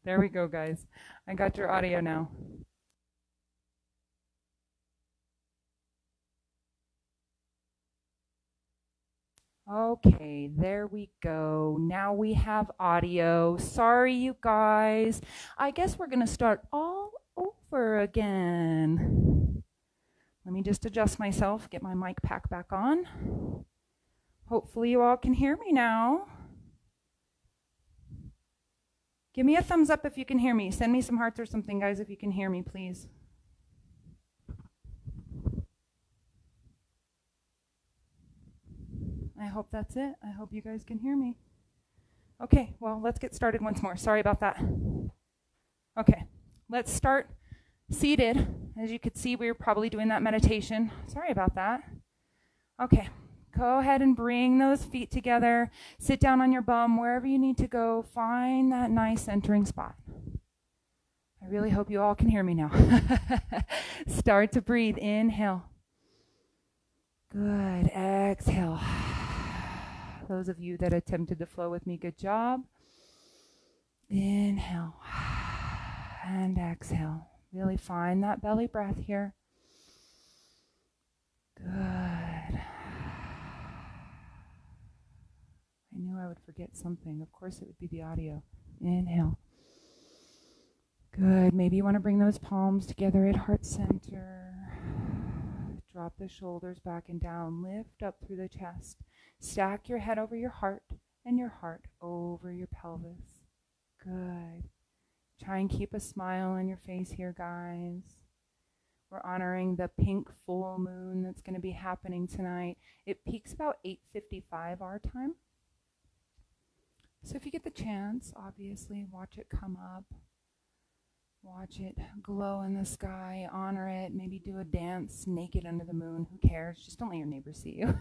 There we go, guys. I got your audio now. Okay, there we go. Now we have audio. Sorry, you guys. I guess we're going to start all over again. Let me just adjust myself, get my mic pack back on. Hopefully you all can hear me now. Give me a thumbs up if you can hear me. Send me some hearts or something, guys, if you can hear me, please. I hope that's it. I hope you guys can hear me. Okay, well, let's get started once more. Sorry about that. Okay, let's start seated. As you could see, we were probably doing that meditation. Sorry about that. Okay, go ahead and bring those feet together. Sit down on your bum, wherever you need to go. Find that nice centering spot. I really hope you all can hear me now. Start to breathe. Inhale. Good. Exhale. Those of you that attempted to flow with me, good job. Inhale and exhale. Really find that belly breath here. Good. I knew I would forget something. Of course, it would be the audio. Inhale. Good. Maybe you want to bring those palms together at heart center. Drop the shoulders back and down. Lift up through the chest. Stack your head over your heart and your heart over your pelvis. Good. Try and keep a smile on your face here, guys. We're honoring the pink full moon that's going to be happening tonight. It peaks about 8:55 our time. So if you get the chance, obviously, watch it come up. Watch it glow in the sky, honor it, maybe do a dance naked under the moon. Who cares? Just don't let your neighbors see you.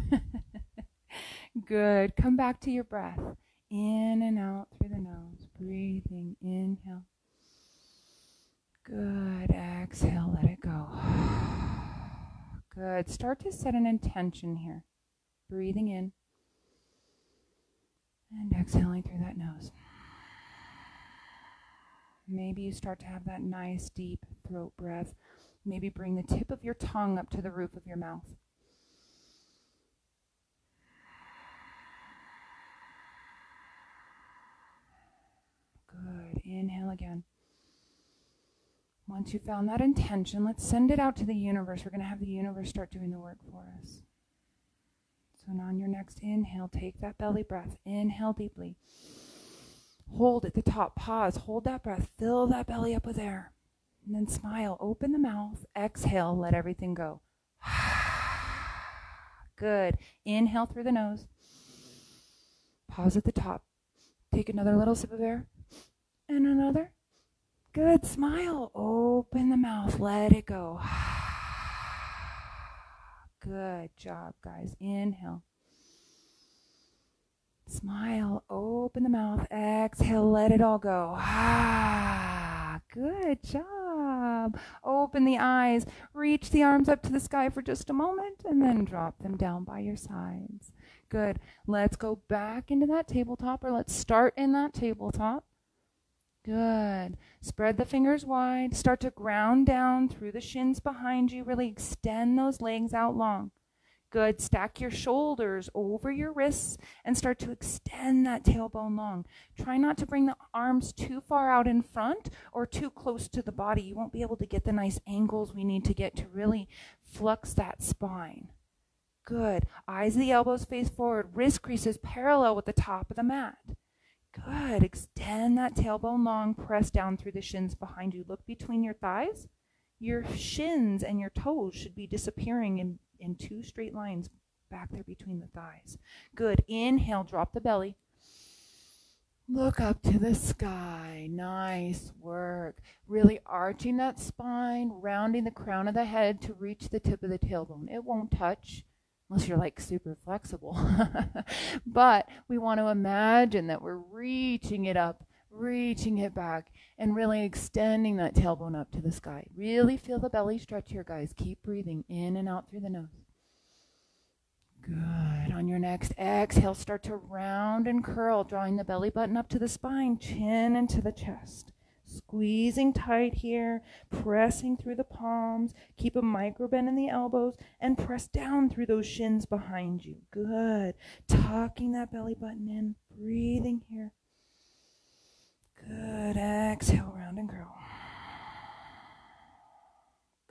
Good. Come back to your breath. In and out through the nose. Breathing. Inhale. Good. Exhale. Let it go. Good. Start to set an intention here. Breathing in. And exhaling through that nose. Maybe you start to have that nice deep throat breath. Maybe bring the tip of your tongue up to the roof of your mouth. Good. Inhale again. Once you found that intention, let's send it out to the universe. We're going to have the universe start doing the work for us. So now on your next inhale, take that belly breath. Inhale deeply. Hold at the top, pause, hold that breath, fill that belly up with air, and then smile, open the mouth, exhale, let everything go. Good. Inhale through the nose, pause at the top, take another little sip of air, and another. Good. Smile, open the mouth, let it go. Good job, guys. Inhale. Smile, open the mouth, exhale, let it all go. Good job. Open the eyes, reach the arms up to the sky for just a moment, and then drop them down by your sides. Good. Let's go back into that tabletop, or let's start in that tabletop. Good. Spread the fingers wide, start to ground down through the shins behind you, really extend those legs out long. Good. Stack your shoulders over your wrists and start to extend that tailbone long. Try not to bring the arms too far out in front or too close to the body. You won't be able to get the nice angles we need to get to really flux that spine. Good. Eyes of the elbows face forward. Wrist creases parallel with the top of the mat. Good. Extend that tailbone long. Press down through the shins behind you. Look between your thighs. Your shins and your toes should be disappearing in two straight lines back there between the thighs. Good. Inhale, drop the belly. Look up to the sky. Nice work. Really arching that spine, rounding the crown of the head to reach the tip of the tailbone. It won't touch unless you're like super flexible. But we want to imagine that we're reaching it up, reaching it back, and really extending that tailbone up to the sky. Really feel the belly stretch here, guys. Keep breathing in and out through the nose. Good. On your next exhale, start to round and curl, drawing the belly button up to the spine, chin into the chest. squeezing tight here, pressing through the palms. Keep a micro bend in the elbows and press down through those shins behind you. Good. Tucking that belly button in, breathing here. Good. Exhale, round and curl.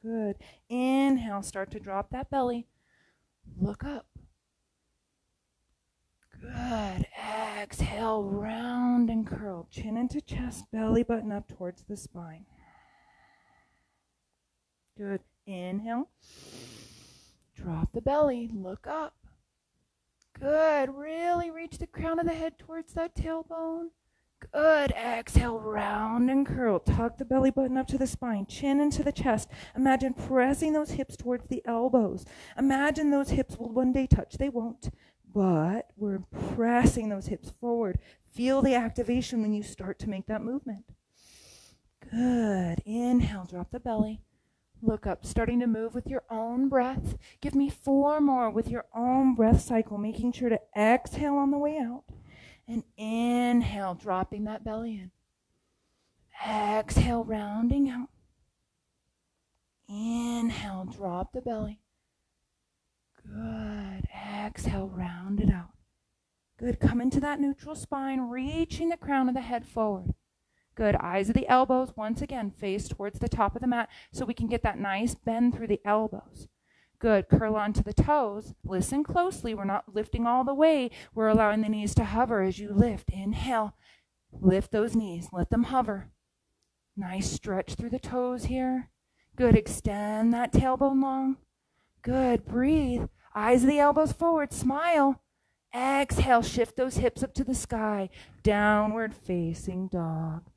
Good. Inhale, start to drop that belly. Look up. Good. Exhale, round and curl. Chin into chest, belly button up towards the spine. Good. Inhale. Drop the belly. Look up. Good. Really reach the crown of the head towards that tailbone. Good. Exhale, round and curl. Tuck the belly button up to the spine. Chin into the chest. Imagine pressing those hips towards the elbows. Imagine those hips will one day touch. They won't. But we're pressing those hips forward. Feel the activation when you start to make that movement. Good. Inhale, drop the belly. Look up, starting to move with your own breath. Give me 4 more with your own breath cycle, making sure to exhale on the way out. And inhale, dropping that belly in. Exhale, rounding out. Inhale, drop the belly. Good. Exhale, round it out. Good. Come into that neutral spine, reaching the crown of the head forward. Good. Eyes of the elbows, once again, face towards the top of the mat so we can get that nice bend through the elbows. Good. Curl onto the toes. Listen closely. We're not lifting all the way. We're allowing the knees to hover as you lift. Inhale. Lift those knees. Let them hover. Nice stretch through the toes here. Good. Extend that tailbone long. Good. Breathe. Eyes of the elbows forward. Smile. Exhale. Shift those hips up to the sky. Downward facing dog.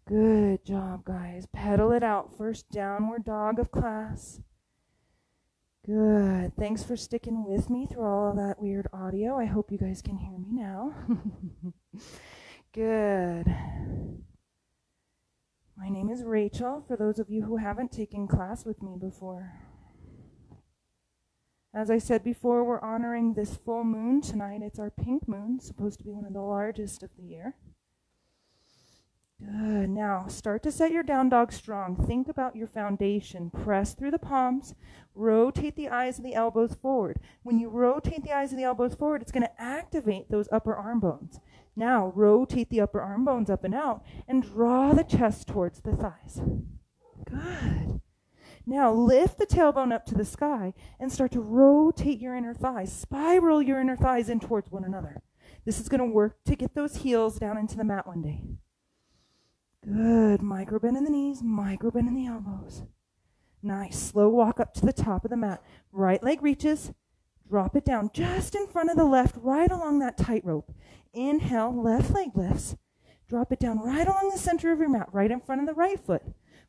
Good job, guys. Pedal it out. First downward dog of class. Good. Thanks for sticking with me through all of that weird audio. I hope you guys can hear me now. Good. My name is Rachel, for those of you who haven't taken class with me before. As I said before, we're honoring this full moon tonight. It's our pink moon, supposed to be one of the largest of the year. Good. Now, start to set your down dog strong. Think about your foundation. Press through the palms. Rotate the eyes of the elbows forward. When you rotate the eyes of the elbows forward, it's going to activate those upper arm bones. Now, rotate the upper arm bones up and out and draw the chest towards the thighs. Good. Now, lift the tailbone up to the sky and start to rotate your inner thighs. Spiral your inner thighs in towards one another. This is going to work to get those heels down into the mat one day. Good. Micro bend in the knees, micro bend in the elbows. Nice. Slow walk up to the top of the mat. Right leg reaches. Drop it down just in front of the left, right along that tightrope. Inhale, left leg lifts. Drop it down right along the center of your mat, right in front of the right foot.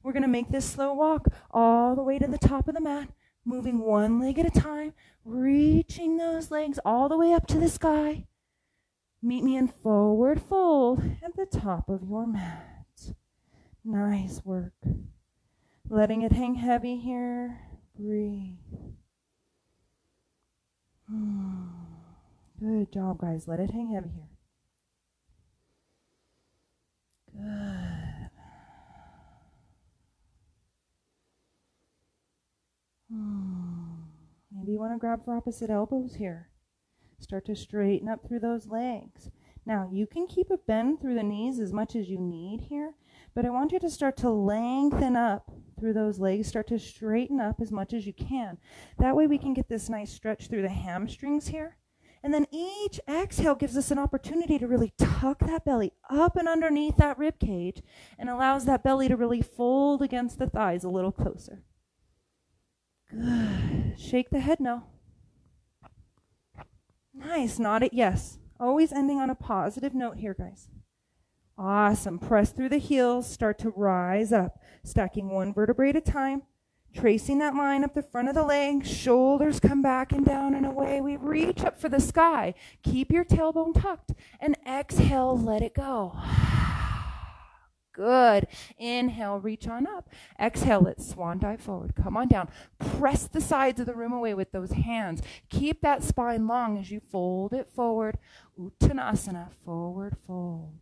We're going to make this slow walk all the way to the top of the mat, moving one leg at a time, reaching those legs all the way up to the sky. Meet me in forward fold at the top of your mat. Nice work. Letting it hang heavy here. Breathe. Good job, guys. Let it hang heavy here. Good. Maybe you want to grab for opposite elbows here. Start to straighten up through those legs. Now, you can keep a bend through the knees as much as you need here, but I want you to start to lengthen up through those legs, start to straighten up as much as you can. That way we can get this nice stretch through the hamstrings here. And then each exhale gives us an opportunity to really tuck that belly up and underneath that rib cage and allows that belly to really fold against the thighs a little closer. Good. Shake the head no. Nice. Nod it yes. Always ending on a positive note here, guys. Awesome. Press through the heels. Start to rise up. Stacking one vertebrae at a time. Tracing that line up the front of the leg. Shoulders come back and down and away. We reach up for the sky. Keep your tailbone tucked. And exhale, let it go. Good. Inhale, reach on up. Exhale, let's swan dive forward. Come on down. Press the sides of the room away with those hands. Keep that spine long as you fold it forward. Uttanasana, forward fold.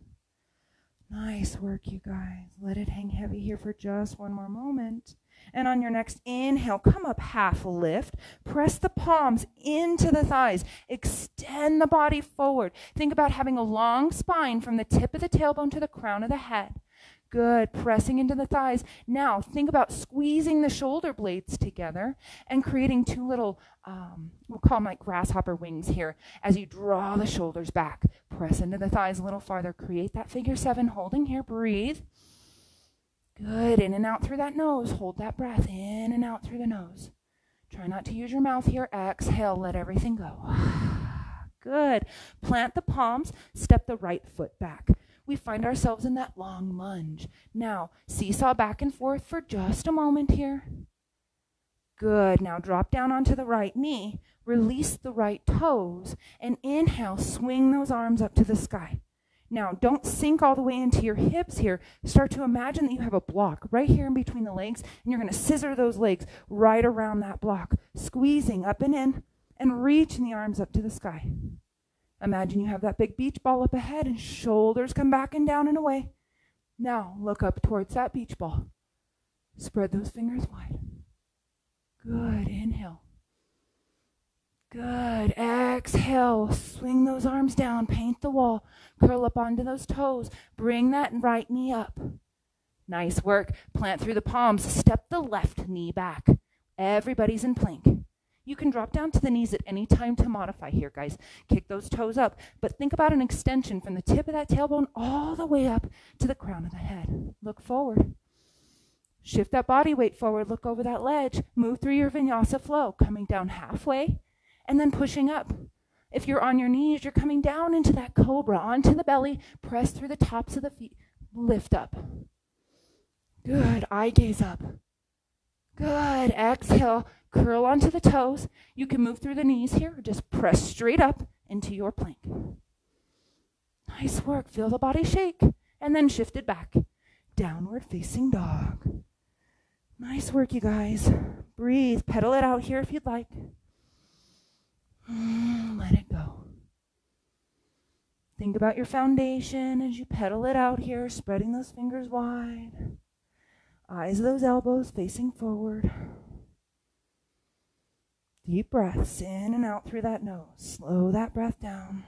Nice work, you guys. Let it hang heavy here for just one more moment. And on your next inhale, come up half lift. Press the palms into the thighs. Extend the body forward. Think about having a long spine from the tip of the tailbone to the crown of the head. Good, pressing into the thighs. Now, think about squeezing the shoulder blades together and creating two little, we'll call them like grasshopper wings here. As you draw the shoulders back, press into the thighs a little farther. Create that figure 7, holding here. Breathe. Good, in and out through that nose. Hold that breath, in and out through the nose. Try not to use your mouth here. Exhale, let everything go. Good. Plant the palms, step the right foot back. We find ourselves in that long lunge. Now, seesaw back and forth for just a moment here. Good. Now drop down onto the right knee. Release the right toes. And inhale, swing those arms up to the sky. Now, don't sink all the way into your hips here. Start to imagine that you have a block right here in between the legs, and you're going to scissor those legs right around that block, squeezing up and in, and reaching the arms up to the sky. Imagine you have that big beach ball up ahead and shoulders come back and down and away. Now look up towards that beach ball. Spread those fingers wide. Good. Inhale. Good. Exhale. Swing those arms down. Paint the wall. Curl up onto those toes. Bring that right knee up. Nice work. Plant through the palms. Step the left knee back. Everybody's in plank. You can drop down to the knees at any time to modify here, guys. Kick those toes up, but think about an extension from the tip of that tailbone all the way up to the crown of the head. Look forward. Shift that body weight forward. Look over that ledge. Move through your vinyasa flow, coming down halfway and then pushing up. If you're on your knees, you're coming down into that cobra, onto the belly. Press through the tops of the feet. Lift up. Good. Eye gaze up. Good. Exhale. Curl onto the toes. You can move through the knees here or just press straight up into your plank. Nice work. Feel the body shake and then shift it back. Downward facing dog. Nice work, you guys. Breathe. Pedal it out here if you'd like. Let it go. Think about your foundation as you pedal it out here, spreading those fingers wide. Eyes of those elbows facing forward. Deep breaths in and out through that nose. Slow that breath down.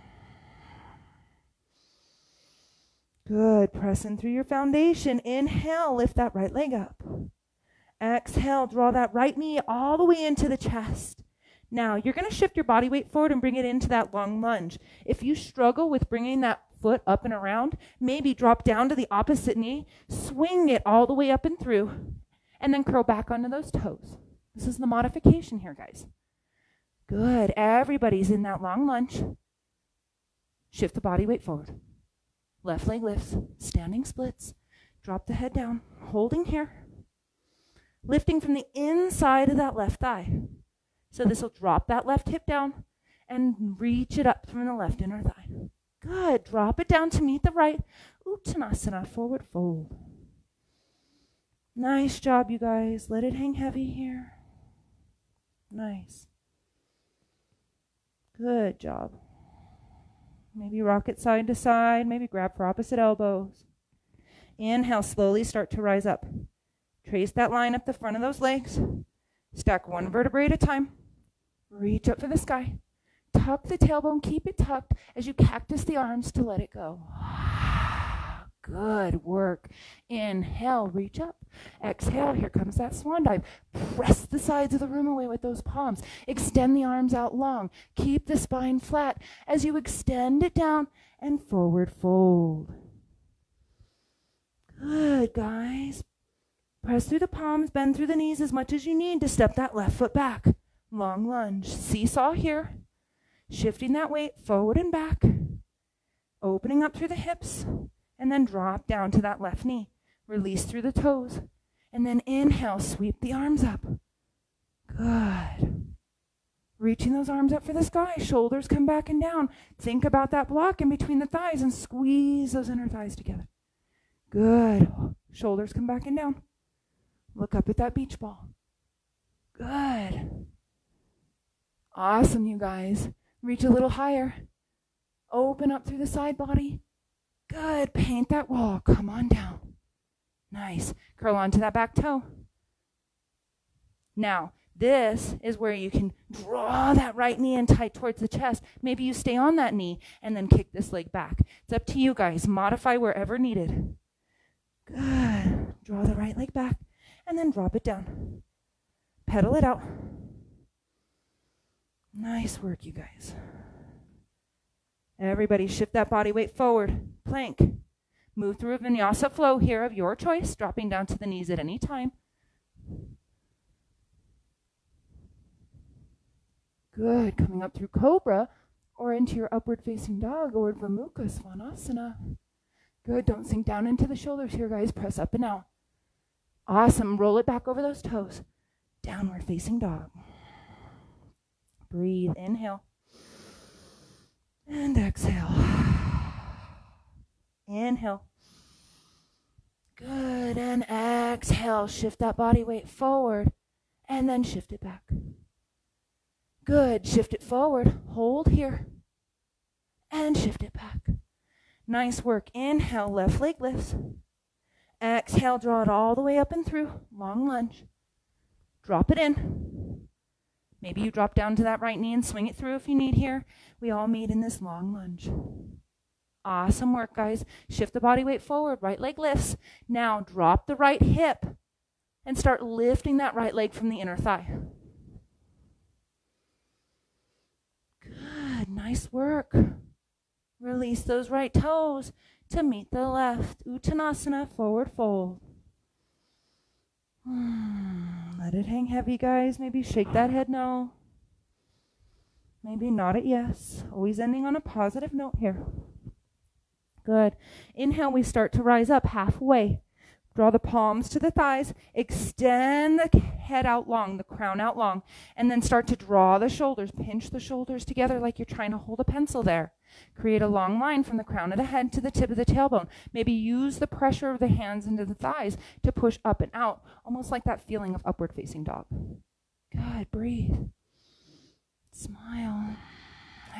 Good. Press in through your foundation. Inhale, lift that right leg up. Exhale, draw that right knee all the way into the chest. Now, you're going to shift your body weight forward and bring it into that long lunge. If you struggle with bringing that foot up and around, maybe drop down to the opposite knee, swing it all the way up and through, and then curl back onto those toes. This is the modification here, guys. Good. Everybody's in that long lunge. Shift the body weight forward. Left leg lifts. Standing splits. Drop the head down. Holding here. Lifting from the inside of that left thigh. So this will drop that left hip down and reach it up from the left inner thigh. Good. Drop it down to meet the right. Uttanasana, forward fold. Nice job, you guys. Let it hang heavy here. Nice. Good job. Maybe rock it side to side. Maybe grab for opposite elbows. Inhale, slowly start to rise up. Trace that line up the front of those legs. Stack one vertebrae at a time. Reach up for the sky. Tuck the tailbone. Keep it tucked as you cactus the arms to let it go. Good work. Inhale, reach up. Exhale, here comes that swan dive. Press the sides of the room away with those palms. Extend the arms out long. Keep the spine flat as you extend it down and forward fold. Good, guys. Press through the palms, bend through the knees as much as you need to step that left foot back. Long lunge. Seesaw here. Shifting that weight forward and back. Opening up through the hips. And then drop down to that left knee. Release through the toes. And then inhale, sweep the arms up. Good. Reaching those arms up for the sky. Shoulders come back and down. Think about that block in between the thighs and squeeze those inner thighs together. Good. Shoulders come back and down. Look up at that beach ball. Good. Awesome, you guys. Reach a little higher. Open up through the side body. Good. Paint that wall. Come on down. Nice. Curl onto that back toe. Now, this is where you can draw that right knee in tight towards the chest. Maybe you stay on that knee and then kick this leg back. It's up to you guys. Modify wherever needed. Good. Draw the right leg back and then drop it down. Pedal it out. Nice work, you guys. Everybody shift that body weight forward. Plank. Move through a vinyasa flow here of your choice, dropping down to the knees at any time. Good. Coming up through cobra or into your upward facing dog or Urdhva Mukha Svanasana. Good. Don't sink down into the shoulders here, guys. Press up and out. Awesome. Roll it back over those toes. Downward facing dog. Breathe. Inhale. And exhale. Inhale. Good. And exhale. Shift that body weight forward and then shift it back. Good. Shift it forward. Hold here. And shift it back. Nice work. Inhale. Left leg lifts. Exhale. Draw it all the way up and through. Long lunge. Drop it in. Maybe you drop down to that right knee and swing it through if you need here. We all meet in this long lunge. Awesome work, guys. Shift the body weight forward. Right leg lifts. Now drop the right hip and start lifting that right leg from the inner thigh. Good. Nice work. Release those right toes to meet the left. Uttanasana, forward fold. Let it hang heavy, guys. Maybe shake that head no. Maybe nod it yes. Always ending on a positive note here. Good. Inhale, we start to rise up halfway. Draw the palms to the thighs. Extend the head out long, the crown out long. And then start to draw the shoulders. Pinch the shoulders together like you're trying to hold a pencil there. Create a long line from the crown of the head to the tip of the tailbone. Maybe use the pressure of the hands into the thighs to push up and out, almost like that feeling of upward facing dog. Good. Breathe. Smile.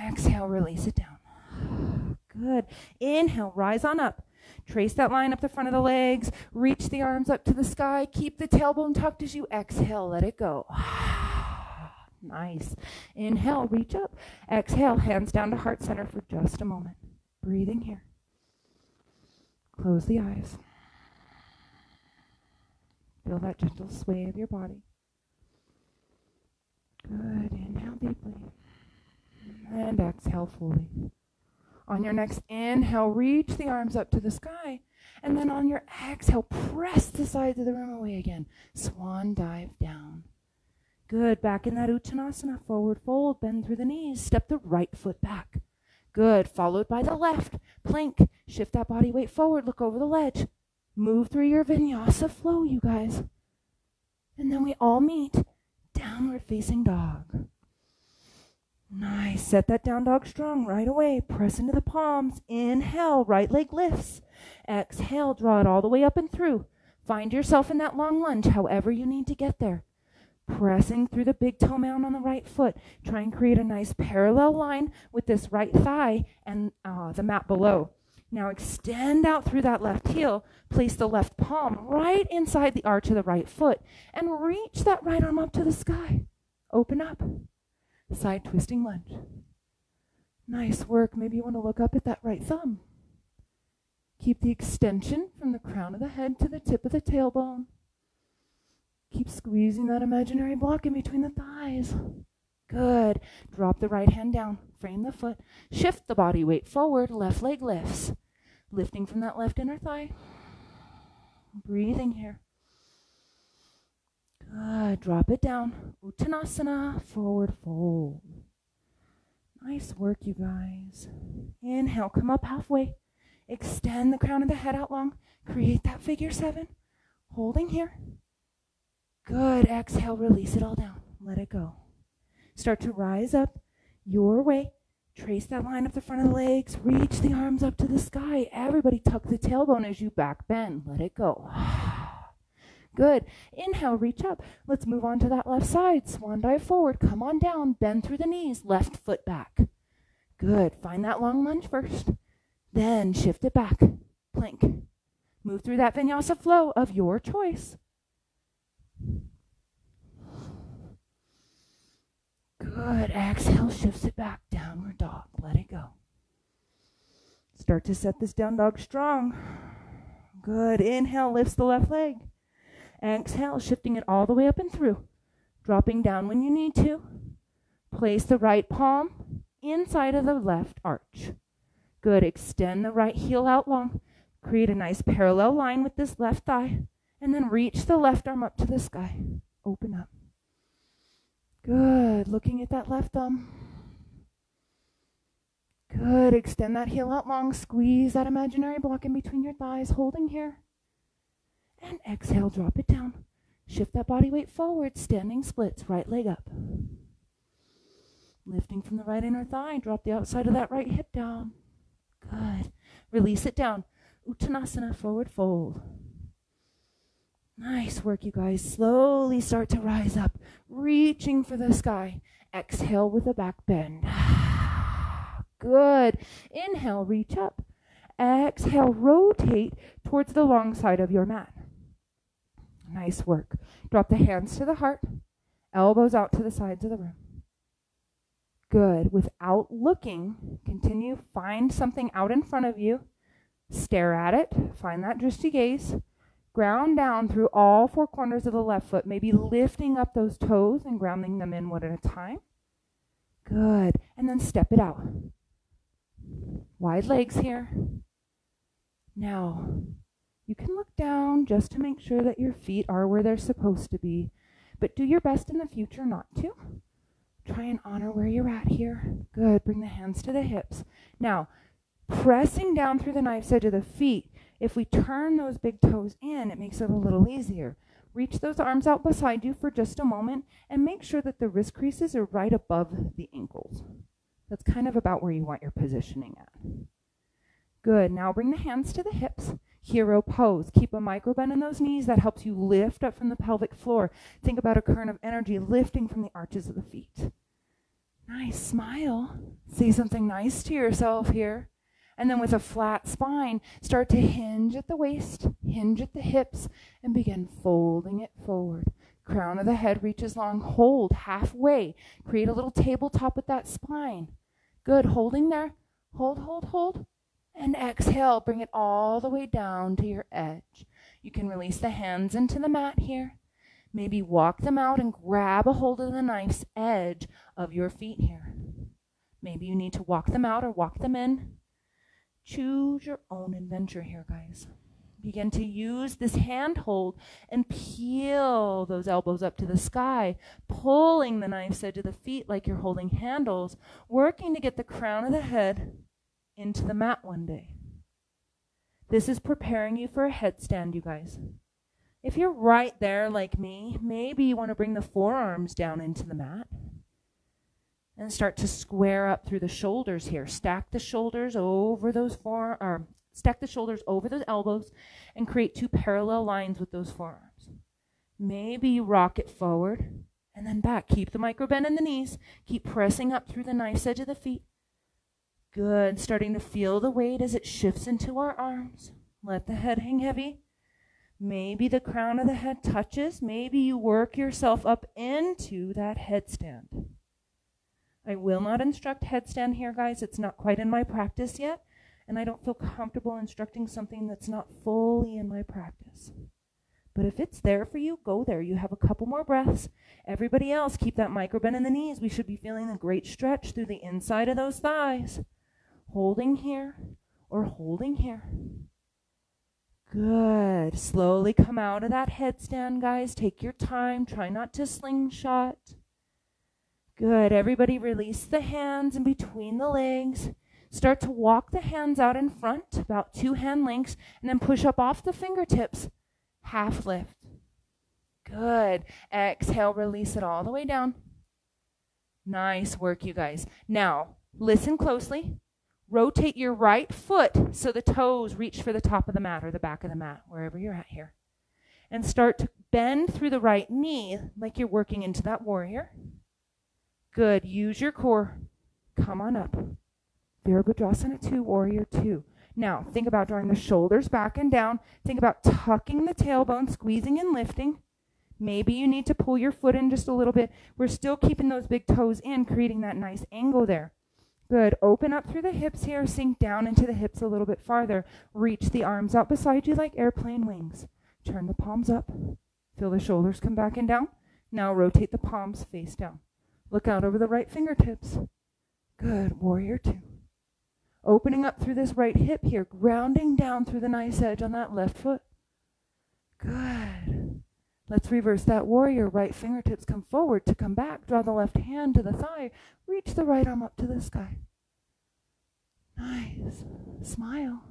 Exhale. Release it down. Good. Inhale. Rise on up. Trace that line up the front of the legs. Reach the arms up to the sky. Keep the tailbone tucked as you exhale. Let it go. Nice. Inhale, reach up. Exhale, hands down to heart center for just a moment. Breathing here. Close the eyes. Feel that gentle sway of your body. Good. Inhale deeply. And exhale fully. On your next inhale, reach the arms up to the sky. And then on your exhale, press the sides of the room away again. Swan dive down. Good. Back in that Uttanasana, forward fold, bend through the knees, step the right foot back. Good. Followed by the left. Plank. Shift that body weight forward, look over the ledge. Move through your vinyasa flow, you guys. And then we all meet downward facing dog. Nice. Set that down dog strong right away. Press into the palms. Inhale, right leg lifts. Exhale, draw it all the way up and through. Find yourself in that long lunge, however you need to get there. Pressing through the big toe mound on the right foot. Try and create a nice parallel line with this right thigh and the mat below. Now extend out through that left heel. Place the left palm right inside the arch of the right foot and reach that right arm up to the sky. Open up. Side twisting lunge. Nice work. Maybe you want to look up at that right thumb. Keep the extension from the crown of the head to the tip of the tailbone. Keep squeezing that imaginary block in between the thighs. Good. Drop the right hand down. Frame the foot. Shift the body weight forward. Left leg lifts. Lifting from that left inner thigh. Breathing here. Good. Drop it down. Uttanasana. Forward fold. Nice work, you guys. Inhale. Come up halfway. Extend the crown of the head out long. Create that figure 7. Holding here. Good. Exhale. Release it all down. Let it go. Start to rise up your way. Trace that line up the front of the legs. Reach the arms up to the sky. Everybody tuck the tailbone as you back bend. Let it go. Good. Inhale. Reach up. Let's move on to that left side. Swan dive forward. Come on down. Bend through the knees. Left foot back. Good. Find that long lunge first. Then shift it back, plank. Move through that vinyasa flow of your choice. Good. Exhale, shifts it back, downward dog. Let it go. Start to set this down dog strong. Good. Inhale, lifts the left leg. Exhale, shifting it all the way up and through. Dropping down when you need to. Place the right palm inside of the left arch. Good. Extend the right heel out long. Create a nice parallel line with this left thigh. And then reach the left arm up to the sky. Open up. Good. Looking at that left thumb. Good. Extend that heel out long. Squeeze that imaginary block in between your thighs. Holding here. And exhale. Drop it down. Shift that body weight forward. Standing splits. Right leg up. Lifting from the right inner thigh. Drop the outside of that right hip down. Good. Release it down. Uttanasana. Forward fold. Nice work, you guys. Slowly start to rise up, reaching for the sky. Exhale with a back bend. Good. Inhale, reach up. Exhale, rotate towards the long side of your mat. Nice work. Drop the hands to the heart, elbows out to the sides of the room. Good. Without looking, continue. Find something out in front of you. Stare at it. Find that drishti gaze. Ground down through all four corners of the left foot, maybe lifting up those toes and grounding them in one at a time. Good. And then step it out. Wide legs here. Now, you can look down just to make sure that your feet are where they're supposed to be, but do your best in the future not to. Try and honor where you're at here. Good. Bring the hands to the hips. Now, pressing down through the knife's edge of the feet. If we turn those big toes in, it makes it a little easier. Reach those arms out beside you for just a moment and make sure that the wrist creases are right above the ankles. That's kind of about where you want your positioning at. Good. Now bring the hands to the hips. Hero pose. Keep a micro bend in those knees. That helps you lift up from the pelvic floor. Think about a current of energy lifting from the arches of the feet. Nice. Smile. Say something nice to yourself here. And then with a flat spine, start to hinge at the waist, hinge at the hips, and begin folding it forward. Crown of the head reaches long. Hold halfway. Create a little tabletop with that spine. Good. Holding there. Hold, hold, hold. And exhale. Bring it all the way down to your edge. You can release the hands into the mat here. Maybe walk them out and grab a hold of the knife's edge of your feet here. Maybe you need to walk them out or walk them in. Choose your own adventure here, guys. Begin to use this handhold and peel those elbows up to the sky, pulling the knife's edge of the feet like you're holding handles, working to get the crown of the head into the mat one day. This is preparing you for a headstand, you guys. If you're right there like me, maybe you want to bring the forearms down into the mat. And start to square up through the shoulders here. Stack the shoulders over those stack the shoulders over those elbows and create two parallel lines with those forearms. Maybe you rock it forward and then back. Keep the micro bend in the knees. Keep pressing up through the knife's edge of the feet. Good. Starting to feel the weight as it shifts into our arms. Let the head hang heavy. Maybe the crown of the head touches. Maybe you work yourself up into that headstand. I will not instruct headstand here, guys. It's not quite in my practice yet, and I don't feel comfortable instructing something that's not fully in my practice. But if it's there for you, go there. You have a couple more breaths. Everybody else, keep that micro bend in the knees. We should be feeling a great stretch through the inside of those thighs. Holding here or holding here. Good. Slowly come out of that headstand, guys. Take your time. Try not to slingshot. Good. Everybody release the hands in between the legs. Start to walk the hands out in front, about 2 hand lengths, and then push up off the fingertips. Half lift. Good. Exhale, release it all the way down. Nice work, you guys. Now, listen closely. Rotate your right foot so the toes reach for the top of the mat or the back of the mat, wherever you're at here. And start to bend through the right knee like you're working into that warrior. Good. Use your core. Come on up. Virabhadrasana 2, Warrior 2. Now, think about drawing the shoulders back and down. Think about tucking the tailbone, squeezing and lifting. Maybe you need to pull your foot in just a little bit. We're still keeping those big toes in, creating that nice angle there. Good. Open up through the hips here. Sink down into the hips a little bit farther. Reach the arms out beside you like airplane wings. Turn the palms up. Feel the shoulders come back and down. Now rotate the palms face down. Look out over the right fingertips. Good. Warrior two. Opening up through this right hip here. Grounding down through the nice edge on that left foot. Good. Let's reverse that warrior. Right fingertips come forward to come back. Draw the left hand to the thigh. Reach the right arm up to the sky. Nice. Smile.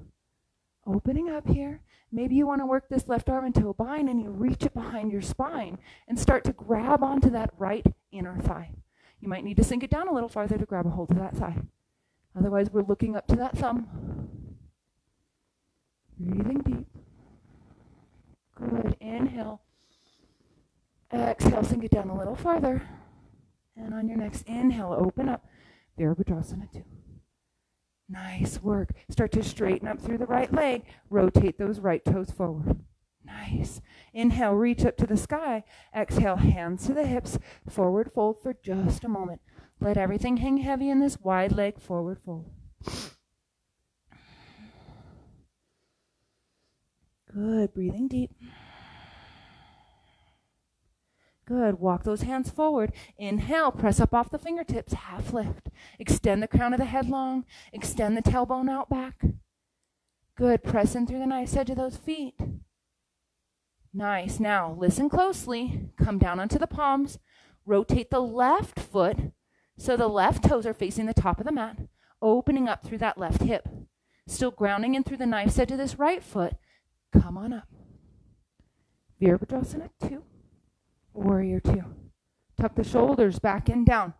Opening up here. Maybe you want to work this left arm into a bind and you reach it behind your spine and start to grab onto that right inner thigh. You might need to sink it down a little farther to grab a hold of that thigh. Otherwise, we're looking up to that thumb. Breathing deep. Good. Inhale. Exhale, sink it down a little farther. And on your next inhale, open up. Virabhadrasana 2. Nice work. Start to straighten up through the right leg. Rotate those right toes forward. Nice. Inhale, reach up to the sky. Exhale, hands to the hips. Forward fold for just a moment. Let everything hang heavy in this wide leg forward fold. Good. Breathing deep. Good. Walk those hands forward. Inhale, press up off the fingertips, half lift. Extend the crown of the head long. Extend the tailbone out back. Good. Press in through the nice edge of those feet. Nice. Now, listen closely. Come down onto the palms. Rotate the left foot so the left toes are facing the top of the mat, opening up through that left hip. Still grounding in through the nice edge of this right foot. Come on up. Virabhadrasana 2. Warrior 2. Tuck the shoulders back and down.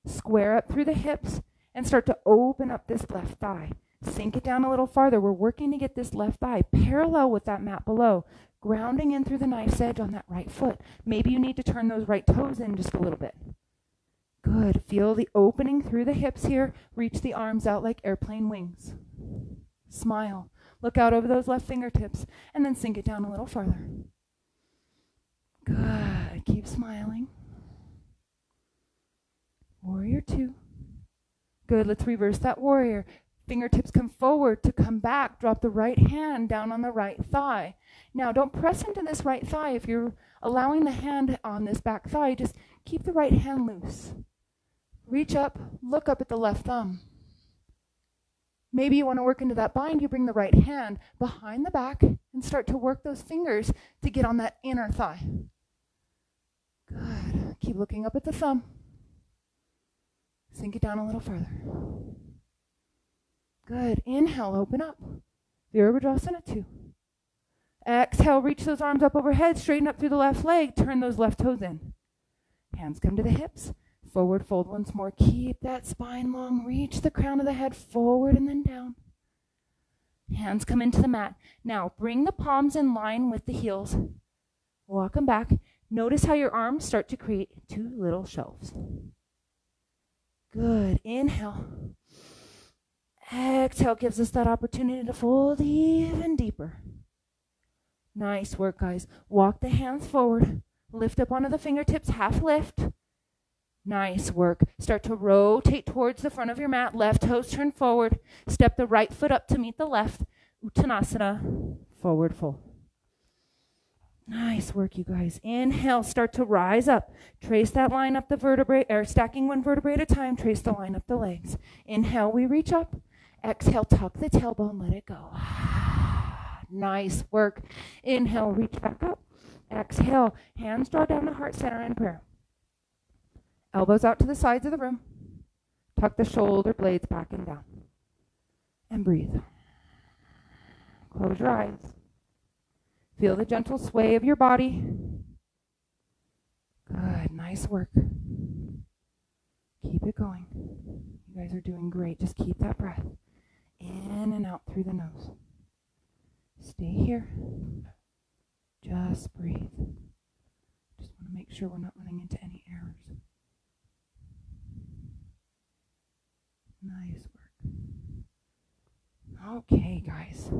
Square up through the hips and start to open up this left thigh. Sink it down a little farther. We're working to get this left thigh parallel with that mat below. Grounding in through the nice edge on that right foot. Maybe you need to turn those right toes in just a little bit. Good. Feel the opening through the hips here. Reach the arms out like airplane wings. Smile. Look out over those left fingertips and then sink it down a little farther. Good. Keep smiling. Warrior 2. Good. Let's reverse that warrior. Fingertips come forward to come back. Drop the right hand down on the right thigh. Now, don't press into this right thigh. If you're allowing the hand on this back thigh, just keep the right hand loose. Reach up. Look up at the left thumb. Maybe you want to work into that bind. You bring the right hand behind the back and start to work those fingers to get on that inner thigh. Good. Keep looking up at the thumb. Sink it down a little further. Good. Inhale, open up. Virabhadrasana 2. Exhale, reach those arms up overhead, straighten up through the left leg, turn those left toes in. Hands come to the hips. Forward fold once more. Keep that spine long. Reach the crown of the head forward and then down. Hands come into the mat. Now, bring the palms in line with the heels. Walk them back. Notice how your arms start to create two little shelves. Good. Inhale. Exhale gives us that opportunity to fold even deeper. Nice work, guys. Walk the hands forward. Lift up onto the fingertips, half lift. Nice work. Start to rotate towards the front of your mat. Left toes turn forward. Step the right foot up to meet the left. Uttanasana, forward fold. Nice work, you guys. Inhale, start to rise up. Trace that line up the vertebrae, or stacking one vertebrae at a time. Trace the line up the legs. Inhale, we reach up. Exhale, tuck the tailbone, let it go. Nice work. Inhale, reach back up. Exhale, hands draw down to heart center in prayer. Elbows out to the sides of the room. Tuck the shoulder blades back and down. And breathe. Close your eyes. Feel the gentle sway of your body. Good. Nice work. Keep it going. You guys are doing great. Just keep that breath in and out through the nose. Stay here. Just breathe. Just want to make sure we're not running into any errors. Nice work. All Okay, guys.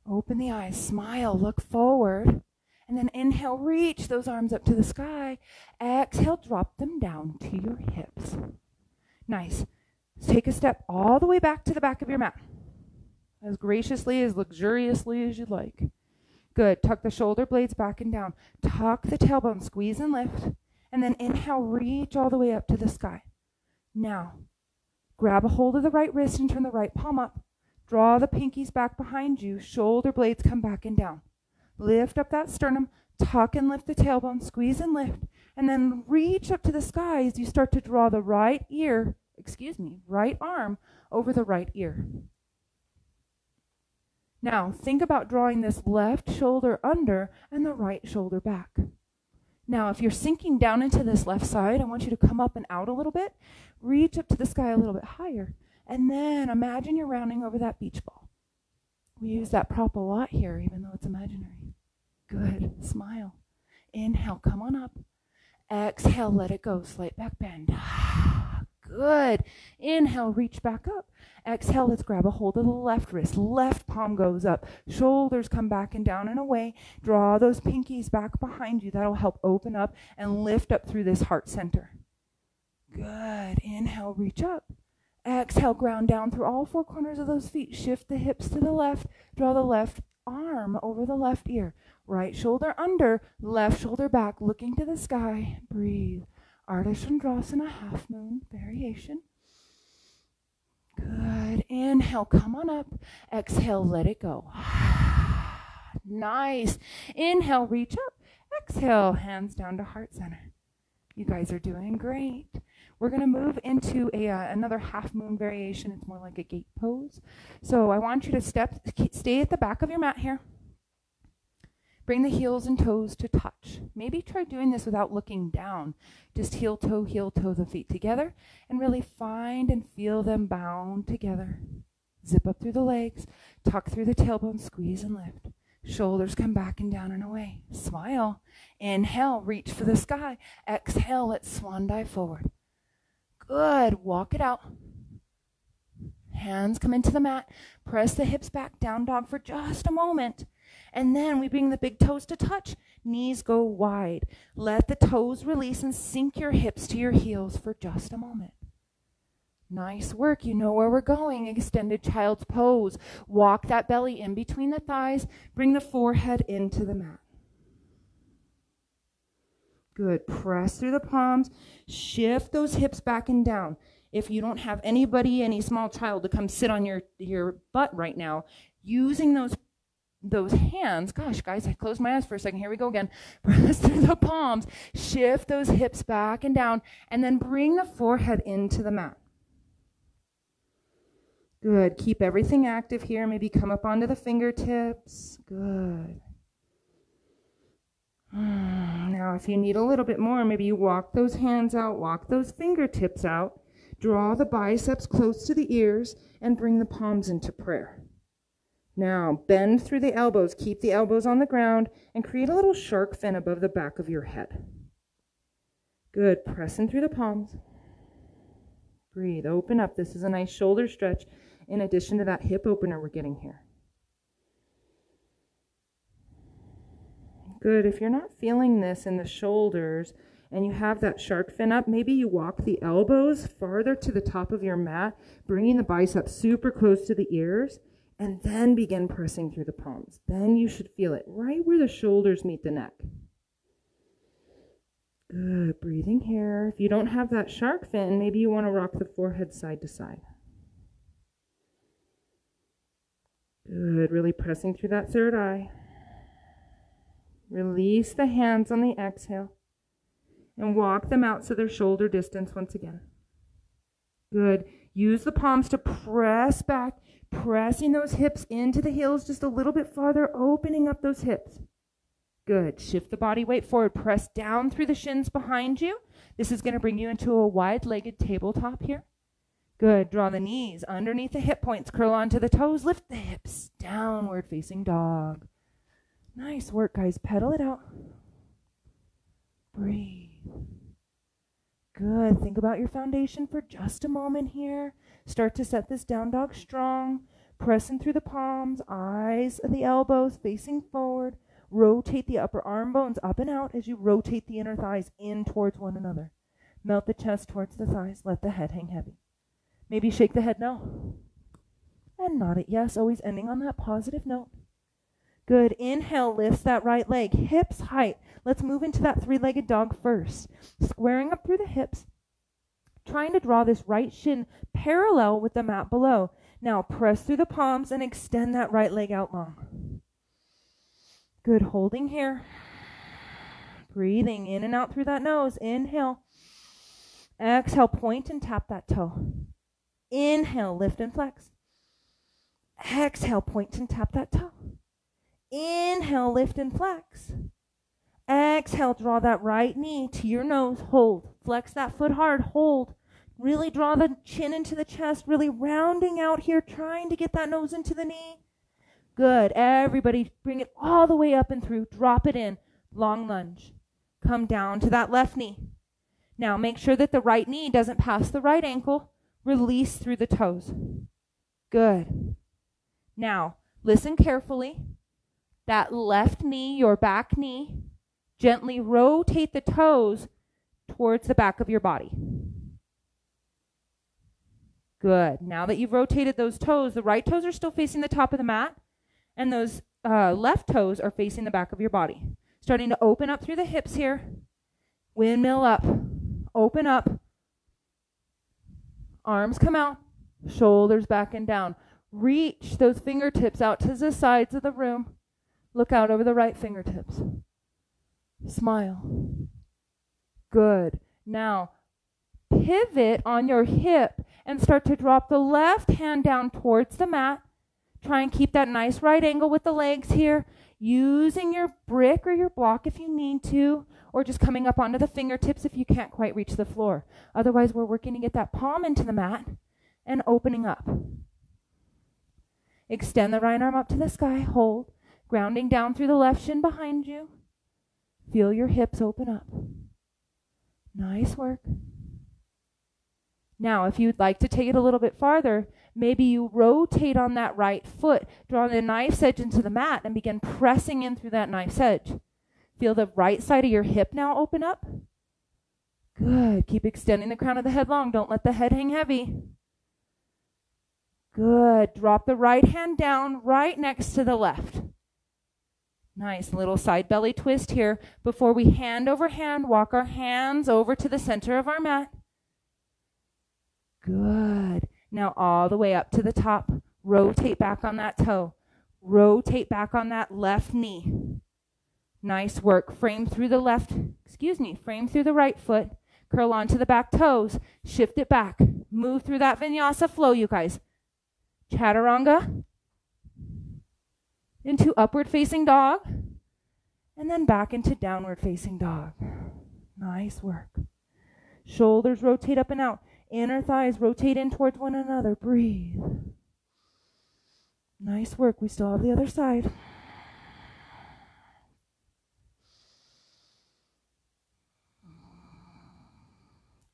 Open the eyes, smile, look forward. And then inhale, reach those arms up to the sky. Exhale, drop them down to your hips. Nice. Take a step all the way back to the back of your mat. As graciously, as luxuriously as you'd like. Good. Tuck the shoulder blades back and down. Tuck the tailbone, squeeze and lift. And then inhale, reach all the way up to the sky. Now, grab a hold of the right wrist and turn the right palm up. Draw the pinkies back behind you. Shoulder blades come back and down. Lift up that sternum. Tuck and lift the tailbone. Squeeze and lift. And then reach up to the sky as you start to draw the right arm over the right ear. Now, think about drawing this left shoulder under and the right shoulder back. Now, if you're sinking down into this left side, I want you to come up and out a little bit. Reach up to the sky a little bit higher. And then imagine you're rounding over that beach ball. We use that prop a lot here, even though it's imaginary. Good. Smile. Inhale, come on up. Exhale, let it go. Slight back bend. Good. Inhale, reach back up. Exhale, let's grab a hold of the left wrist. Left palm goes up. Shoulders come back and down and away. Draw those pinkies back behind you. That'll help open up and lift up through this heart center. Good. Inhale, reach up. Exhale, ground down through all four corners of those feet. Shift the hips to the left. Draw the left arm over the left ear. Right shoulder under, left shoulder back, looking to the sky. Breathe. Ardha Chandrasana, half moon variation. Good. Inhale, come on up. Exhale, let it go. Nice. Inhale, reach up. Exhale, hands down to heart center. You guys are doing great. We're going to move into another half moon variation. It's more like a gate pose. So I want you to stay at the back of your mat here. Bring the heels and toes to touch. Maybe try doing this without looking down. Just heel, toe, the feet together. And really find and feel them bound together. Zip up through the legs. Tuck through the tailbone. Squeeze and lift. Shoulders come back and down and away. Smile. Inhale, reach for the sky. Exhale, let's swan dive forward. Good. Walk it out. Hands come into the mat. Press the hips back. Down dog for just a moment. And then we bring the big toes to touch. Knees go wide. Let the toes release and sink your hips to your heels for just a moment. Nice work. You know where we're going. Extended child's pose. Walk that belly in between the thighs. Bring the forehead into the mat. Good. Press through the palms. Shift those hips back and down. If you don't have anybody, any small child to come sit on your butt right now, using those hands, gosh, guys, I closed my eyes for a second. Here we go again. Press through the palms. Shift those hips back and down, and then bring the forehead into the mat. Good. Keep everything active here. Maybe come up onto the fingertips. Good. Now, if you need a little bit more, maybe you walk those hands out, walk those fingertips out, draw the biceps close to the ears, and bring the palms into prayer. Now, bend through the elbows. Keep the elbows on the ground and create a little shark fin above the back of your head. Good. Pressing through the palms. Breathe. Open up. This is a nice shoulder stretch in addition to that hip opener we're getting here. Good. If you're not feeling this in the shoulders and you have that shark fin up, maybe you walk the elbows farther to the top of your mat, bringing the biceps super close to the ears. And then begin pressing through the palms. Then you should feel it right where the shoulders meet the neck. Good. Breathing here. If you don't have that shark fin, maybe you want to rock the forehead side to side. Good. Really pressing through that third eye. Release the hands on the exhale. And walk them out so they're shoulder distance once again. Good. Use the palms to press back. Pressing those hips into the heels just a little bit farther, opening up those hips. Good. Shift the body weight forward. Press down through the shins behind you. This is going to bring you into a wide-legged tabletop here. Good. Draw the knees underneath the hip points. Curl onto the toes. Lift the hips. Downward facing dog. Nice work, guys. Pedal it out. Breathe. Good. Think about your foundation for just a moment here. Start to set this down dog strong. Pressing through the palms, eyes of the elbows facing forward. Rotate the upper arm bones up and out as you rotate the inner thighs in towards one another. Melt the chest towards the thighs. Let the head hang heavy. Maybe shake the head no. And nod it yes, always ending on that positive note. Good. Inhale, lifts that right leg, hips height. Let's move into that three-legged dog first. Squaring up through the hips, trying to draw this right shin parallel with the mat below. Now press through the palms and extend that right leg out long. Good. Holding here. Breathing in and out through that nose. Inhale. Exhale, point and tap that toe. Inhale, lift and flex. Exhale, point and tap that toe. Inhale, lift and flex. Exhale, draw that right knee to your nose. Hold. Flex that foot hard. Hold. Really draw the chin into the chest. Really rounding out here, trying to get that nose into the knee. Good. Everybody bring it all the way up and through. Drop it in. Long lunge. Come down to that left knee. Now make sure that the right knee doesn't pass the right ankle. Release through the toes. Good. Now, listen carefully. That left knee, your back knee, gently rotate the toes towards the back of your body. Good. Now that you've rotated those toes, the right toes are still facing the top of the mat, and those left toes are facing the back of your body. Starting to open up through the hips here. Windmill up. Open up. Arms come out. Shoulders back and down. Reach those fingertips out to the sides of the room. Look out over the right fingertips. Smile. Good. Now, pivot on your hip and start to drop the left hand down towards the mat. Try and keep that nice right angle with the legs here. Using your brick or your block if you need to, or just coming up onto the fingertips if you can't quite reach the floor. Otherwise, we're working to get that palm into the mat and opening up. Extend the right arm up to the sky. Hold. Grounding down through the left shin behind you. Feel your hips open up. Nice work. Now, if you'd like to take it a little bit farther, maybe you rotate on that right foot, draw the knife's edge into the mat, and begin pressing in through that knife's edge. Feel the right side of your hip now open up. Good. Keep extending the crown of the head long. Don't let the head hang heavy. Good. Drop the right hand down right next to the left. Nice little side belly twist here. Before we hand over hand, walk our hands over to the center of our mat. Good. Now all the way up to the top. Rotate back on that toe. Rotate back on that left knee. Nice work. Frame through the right foot. Curl onto the back toes. Shift it back. Move through that vinyasa flow, you guys. Chaturanga. Into upward facing dog. And then back into downward facing dog. Nice work. Shoulders rotate up and out. Inner thighs rotate in towards one another. Breathe. Nice work. We still have the other side.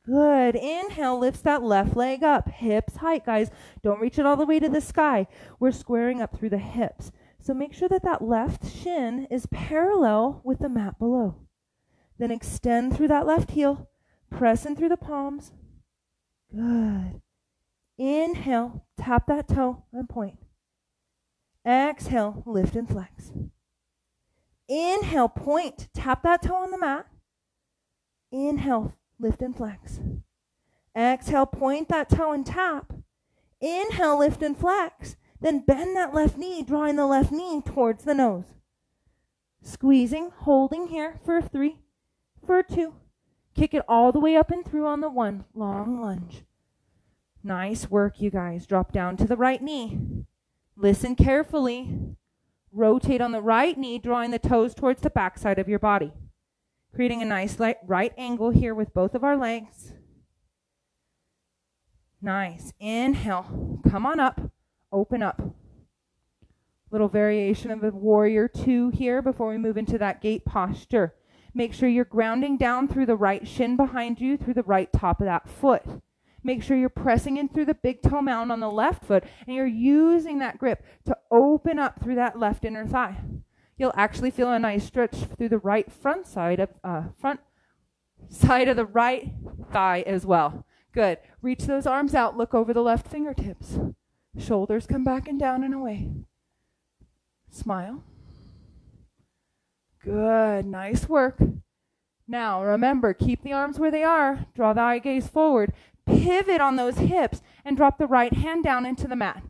Good. Inhale, lifts that left leg up. Hips height, guys. Don't reach it all the way to the sky. We're squaring up through the hips. So make sure that that left shin is parallel with the mat below. Then extend through that left heel. Press in through the palms. Good. Inhale, tap that toe and point. Exhale, lift and flex. Inhale, point. Tap that toe on the mat. Inhale, lift and flex. Exhale, point that toe and tap. Inhale, lift and flex. Then bend that left knee, drawing the left knee towards the nose. Squeezing, holding here for 3, for 2. Kick it all the way up and through on the 1. Long lunge. Nice work, you guys. Drop down to the right knee. Listen carefully. Rotate on the right knee, drawing the toes towards the backside of your body. Creating a nice right angle here with both of our legs. Nice. Inhale. Come on up. Open up. Little variation of a warrior 2 here before we move into that gate posture. Make sure you're grounding down through the right shin behind you, through the right top of that foot. Make sure you're pressing in through the big toe mound on the left foot, and you're using that grip to open up through that left inner thigh. You'll actually feel a nice stretch through the right front side of the right thigh as well. Good. Reach those arms out. Look over the left fingertips. Shoulders come back and down and away. Smile. Good. Nice work. Now, remember, keep the arms where they are. Draw the eye gaze forward. Pivot on those hips and drop the right hand down into the mat.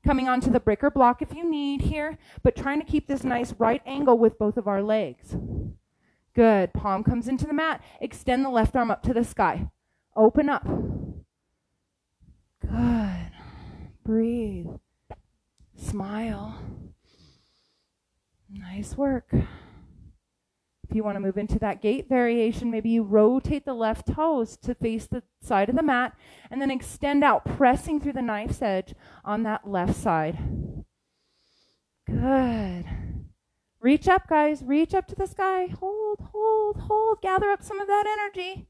Coming onto the brick or block if you need here, but trying to keep this nice right angle with both of our legs. Good. Palm comes into the mat. Extend the left arm up to the sky. Open up. Good. Breathe. Smile. Nice work. If you want to move into that gate variation, maybe you rotate the left toes to face the side of the mat and then extend out, pressing through the knife's edge on that left side. Good. Reach up, guys. Reach up to the sky. Hold, hold, hold. Gather up some of that energy.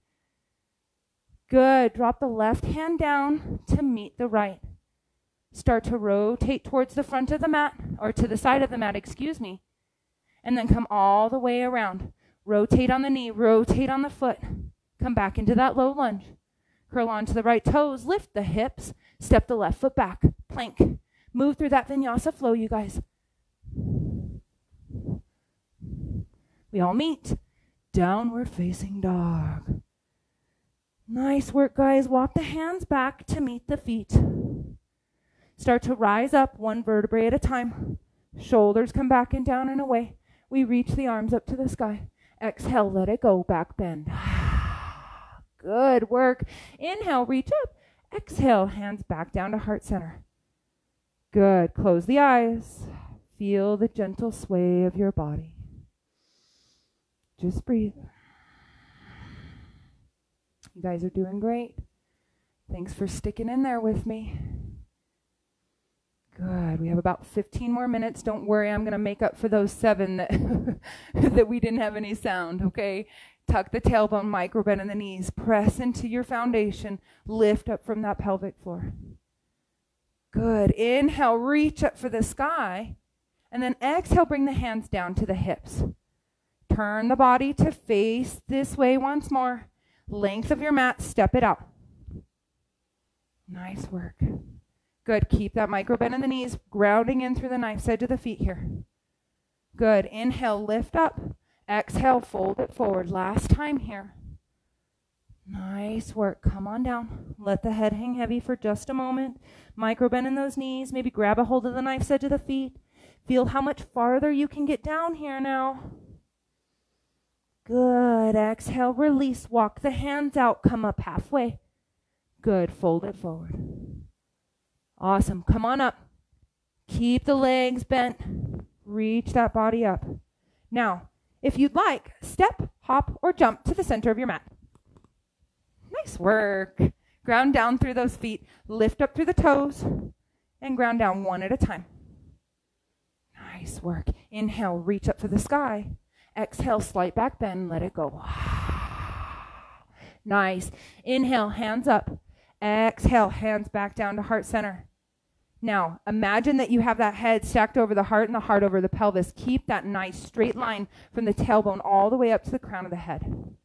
Good. Drop the left hand down to meet the right. Start to rotate towards the front of the mat, or to the side of the mat, excuse me. And then come all the way around. Rotate on the knee, rotate on the foot. Come back into that low lunge. Curl onto the right toes, lift the hips, step the left foot back, plank. Move through that vinyasa flow, you guys. We all meet. Downward facing dog. Nice work, guys. Walk the hands back to meet the feet. Start to rise up one vertebrae at a time. Shoulders come back and down and away. We reach the arms up to the sky. Exhale, let it go, back bend. Good work. Inhale, reach up. Exhale, hands back down to heart center. Good. Close the eyes. Feel the gentle sway of your body. Just breathe. You guys are doing great. Thanks for sticking in there with me. Good. We have about 15 more minutes. Don't worry, I'm going to make up for those 7 that, that we didn't have any sound, okay? Tuck the tailbone, micro bend in the knees. Press into your foundation. Lift up from that pelvic floor. Good. Inhale, reach up for the sky. And then exhale, bring the hands down to the hips. Turn the body to face this way once more. Length of your mat, step it out. Nice work. Good. Keep that micro bend in the knees, grounding in through the knife's edge of the feet here. Good. Inhale, lift up. Exhale, fold it forward. Last time here. Nice work. Come on down. Let the head hang heavy for just a moment. Micro bend in those knees. Maybe grab a hold of the knife's edge of the feet. Feel how much farther you can get down here now. Good. Exhale, release. Walk the hands out. Come up halfway. Good. Fold it forward. Awesome. Come on up. Keep the legs bent. Reach that body up. Now, if you'd like, step, hop, or jump to the center of your mat. Nice work. Ground down through those feet. Lift up through the toes and ground down one at a time. Nice work. Inhale, reach up for the sky. Exhale, slight back bend, let it go. Nice. Inhale, hands up. Exhale, hands back down to heart center. Now, imagine that you have that head stacked over the heart and the heart over the pelvis. Keep that nice straight line from the tailbone all the way up to the crown of the head.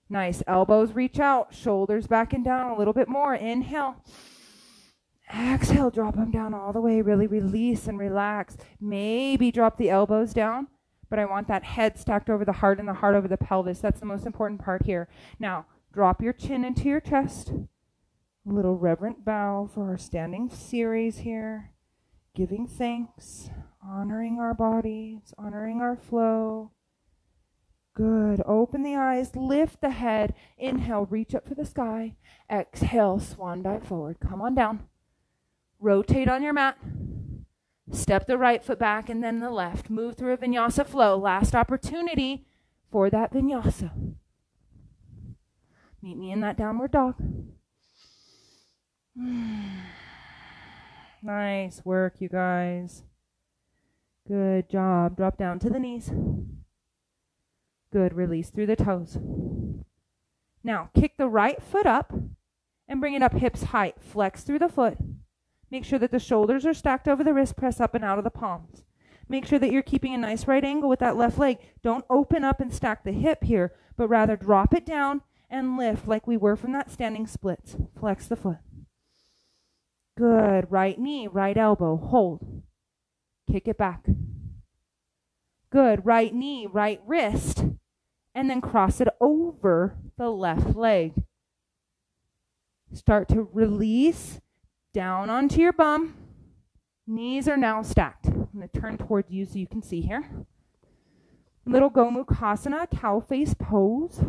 Nice. Elbows reach out. Shoulders back and down a little bit more. Inhale. Exhale. Drop them down all the way. Really release and relax. Maybe drop the elbows down, but I want that head stacked over the heart and the heart over the pelvis. That's the most important part here. Now, drop your chin into your chest. A little reverent bow for our standing series here. Giving thanks, honoring our bodies, honoring our flow. Good. Open the eyes, lift the head. Inhale, reach up for the sky. Exhale, swan dive forward. Come on down. Rotate on your mat. Step the right foot back and then the left. Move through a vinyasa flow. Last opportunity for that vinyasa. Meet me in that downward dog. Nice work, you guys. Good job. Drop down to the knees. Good. Release through the toes. Now, kick the right foot up and bring it up hips height. Flex through the foot. Make sure that the shoulders are stacked over the wrist. Press up and out of the palms. Make sure that you're keeping a nice right angle with that left leg. Don't open up and stack the hip here, but rather drop it down and lift like we were from that standing splits. Flex the foot. Good. Right knee, right elbow. Hold. Kick it back. Good. Right knee, right wrist. And then cross it over the left leg. Start to release down onto your bum. Knees are now stacked. I'm going to turn towards you so you can see here. Little Gomukhasana, cow face pose.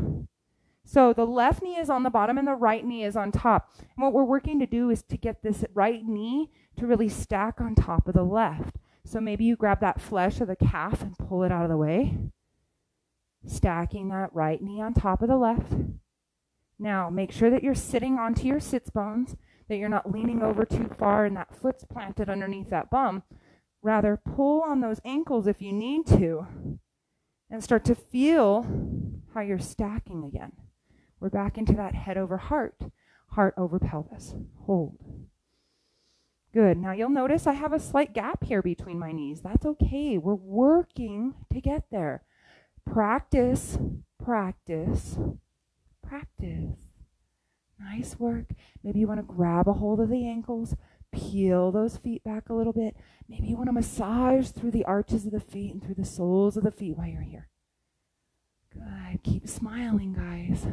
So the left knee is on the bottom and the right knee is on top. And what we're working to do is to get this right knee to really stack on top of the left. So maybe you grab that flesh of the calf and pull it out of the way. Stacking that right knee on top of the left. Now make sure that you're sitting onto your sits bones, that you're not leaning over too far and that foot's planted underneath that bum. Rather, pull on those ankles if you need to and start to feel how you're stacking again. We're back into that head over heart, heart over pelvis. Hold. Good. Now you'll notice I have a slight gap here between my knees. That's okay. We're working to get there. Practice, practice, practice. Nice work. Maybe you want to grab a hold of the ankles, peel those feet back a little bit. Maybe you want to massage through the arches of the feet and through the soles of the feet while you're here. Good. Keep smiling, guys.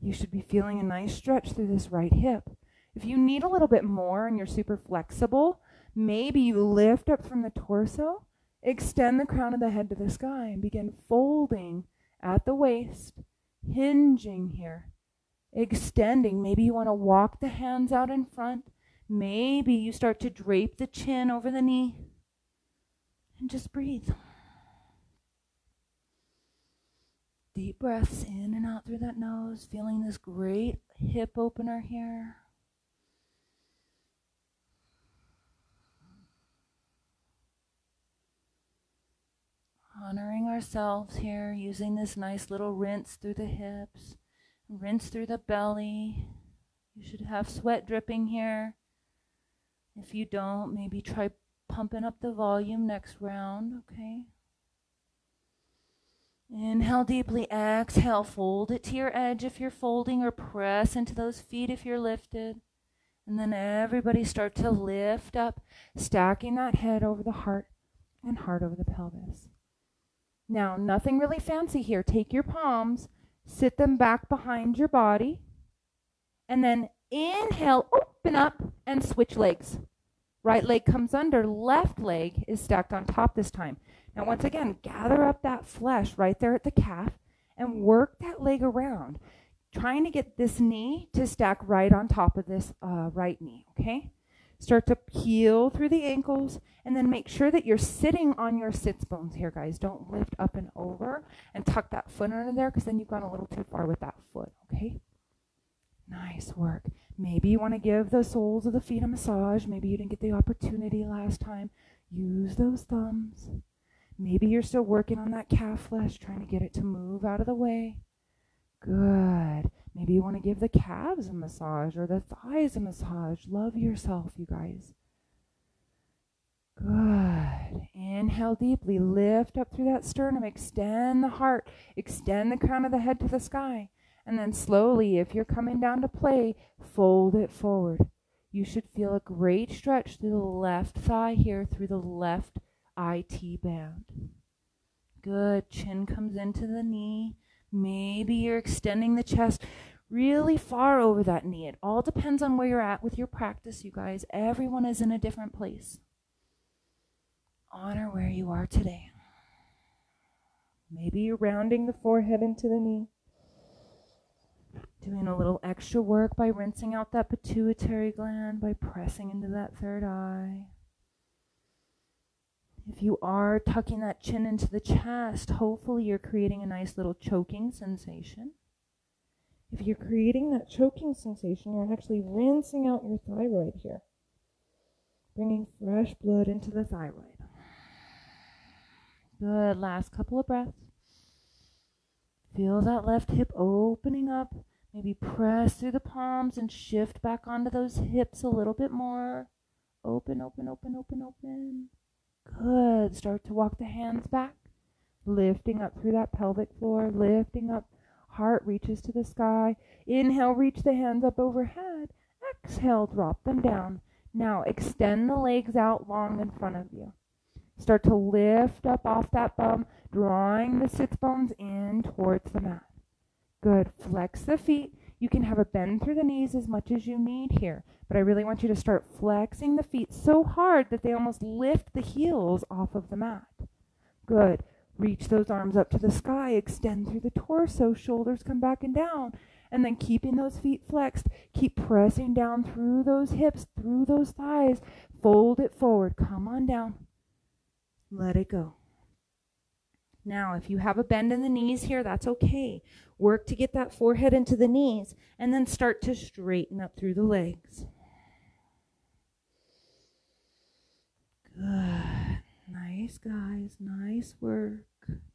You should be feeling a nice stretch through this right hip. If you need a little bit more and you're super flexible, maybe you lift up from the torso, extend the crown of the head to the sky, and begin folding at the waist, hinging here, extending. Maybe you want to walk the hands out in front. Maybe you start to drape the chin over the knee. And just breathe. Deep breaths in and out through that nose, feeling this great hip opener here. Honoring ourselves here, using this nice little rinse through the hips, rinse through the belly. You should have sweat dripping here. If you don't, maybe try pumping up the volume next round, okay? Inhale deeply, exhale, fold it to your edge if you're folding, or press into those feet if you're lifted. And then everybody start to lift up, stacking that head over the heart and heart over the pelvis. Now, nothing really fancy here. Take your palms, sit them back behind your body, and then inhale, open up, and switch legs. Right leg comes under, left leg is stacked on top this time. Now, once again, gather up that flesh right there at the calf and work that leg around, trying to get this knee to stack right on top of this right knee, okay? Start to peel through the ankles, and then make sure that you're sitting on your sits bones here, guys. Don't lift up and over and tuck that foot under there, because then you've gone a little too far with that foot, okay? Nice work. Maybe you want to give the soles of the feet a massage. Maybe you didn't get the opportunity last time. Use those thumbs. Maybe you're still working on that calf flesh, trying to get it to move out of the way. Good. Maybe you want to give the calves a massage or the thighs a massage. Love yourself, you guys. Good. Inhale deeply. Lift up through that sternum. Extend the heart. Extend the crown of the head to the sky. And then slowly, if you're coming down to play, fold it forward. You should feel a great stretch through the left thigh here, through the left IT band. Good. Chin comes into the knee. Maybe you're extending the chest really far over that knee. It all depends on where you're at with your practice, you guys. Everyone is in a different place. Honor where you are today. Maybe you're rounding the forehead into the knee. Doing a little extra work by rinsing out that pituitary gland, by pressing into that third eye. If you are tucking that chin into the chest, hopefully you're creating a nice little choking sensation. If you're creating that choking sensation, you're actually rinsing out your thyroid here, bringing fresh blood into the thyroid. Good. Last couple of breaths. Feel that left hip opening up. Maybe press through the palms and shift back onto those hips a little bit more. Open, open, open, open, open. Good. Start to walk the hands back, lifting up through that pelvic floor, lifting up. Heart reaches to the sky. Inhale, reach the hands up overhead. Exhale, drop them down. Now extend the legs out long in front of you. Start to lift up off that bum, drawing the sits bones in towards the mat. Good. Flex the feet. You can have a bend through the knees as much as you need here, but I really want you to start flexing the feet so hard that they almost lift the heels off of the mat. Good. Reach those arms up to the sky. Extend through the torso. Shoulders come back and down. And then keeping those feet flexed, keep pressing down through those hips, through those thighs. Fold it forward. Come on down. Let it go. Now, if you have a bend in the knees here, that's okay. Work to get that forehead into the knees, and then start to straighten up through the legs. Good. Nice, guys. Nice work.